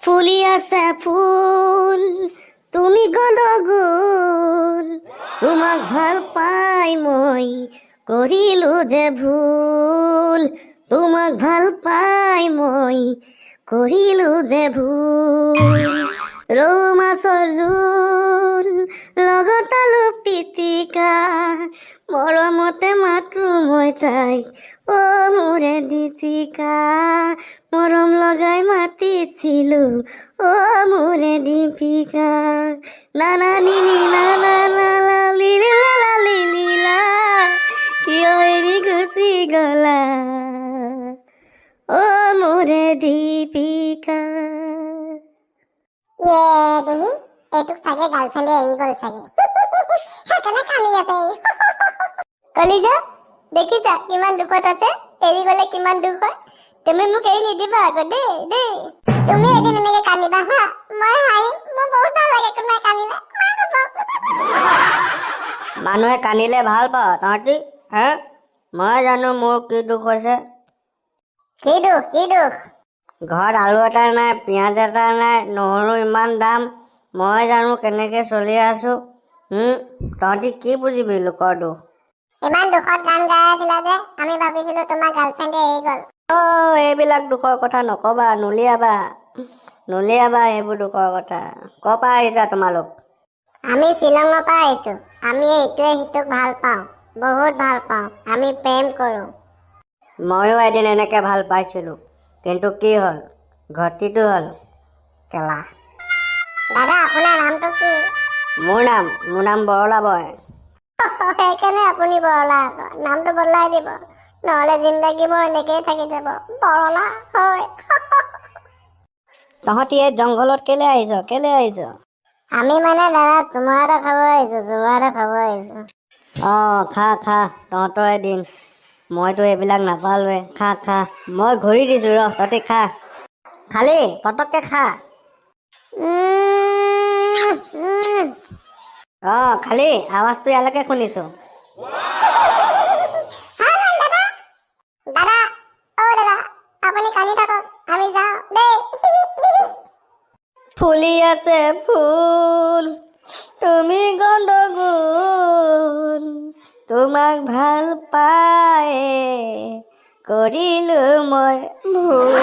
ফুলি আছে ফুল তুমি গণ্ডগোল তোমাক ভাল পাই মই কৰিলো যে ভুল তোমাক ভাল পাই মই কৰিলো যে ভুল ৰৌ মাছৰ জোল লগত আলু পিটিকা মৰমতে মাতো মই তাইক অ মোৰে দীপিকা মৰম লগাই মাতিছিলো অ মোৰে দীপিকা নানা নিনি নানা নালা লিলা লিলা কিয় এৰি গুচি গলা অ মোৰে দীপিকা। দেহি এইটোক চাগে গাৰ্লফ্ৰেণ্ডে এৰি গ'ল চাগে সেইকাৰণে কান্দি আছে কলিজা দেখিছা কিমান দুখত আছে এৰি গলে কিমান দুখ হয় তুমি মোক এৰি নিদিবা আকৌ দেই দেই তুমি এদিন এনেকে কান্দিবা হা মই হাঁহিম মোৰ বহুত ভাল লাগে কোনোবাই কান্দিলে মানুহে কান্দিলে ভাল পাওঁ তহঁতি হে মই জানো মোৰ কি দুখ হৈছে কি দুখ ঘৰত আলু এটা নাই পিঁয়াজ এটা নাই নহৰু ইমান দাম মই জানো কেনেকে চলি আছো তহঁতি কি বুজিবি লোকৰ দুখ ইমান দুখত গান গাই আছিলা যে আমি ভাবিছিলো তোমাৰ গাৰ্লফ্ৰেণ্ডে এৰি গ'ল এইবিলাক দুখৰ কথা নকবা নুলিয়াবা এইবোৰ দুখৰ কথা ক'ৰ পৰা আহিছা তোমালোক আমি শ্বিলঙৰ পৰা আহিছো আমি ইটোৱে সিটোক ভাল পাওঁ বহুত ভাল পাওঁ আমি প্ৰেম কৰো ময়ো এদিন এনেকে ভাল পাইছিলো কিন্তু কি হ'ল ঘটিটো হ'ল কেলা দাদা আপোনাৰ নামটো কি মোৰ নাম বৰলা বয় সেইকাৰণে আপুনি বৰলা আকৌ নামটো বদলাই দিব নহ'লে জিন্দগী মোৰ এনেকেই থাকি যাব বৰলা হয় তহঁতি এই জংঘলত কেলে আহিছ আমি মানে দাদা চুমৰা খাব আহিছো খা তহঁতৰ এদিন মইতো এইবিলাক নাপালোৱে খা মই ঘূৰি দিছো তহঁতি খা খালি পটককে খা খালি আৱাজটো ইয়ালৈকে শুনিছো দাদা আপুনি কান্দি থাকক আমি যাওঁ দেই ফুলি আছে ফুল তুমি গণ্ডগোল তোমাক ভাল পাই কৰিলো মই ভুল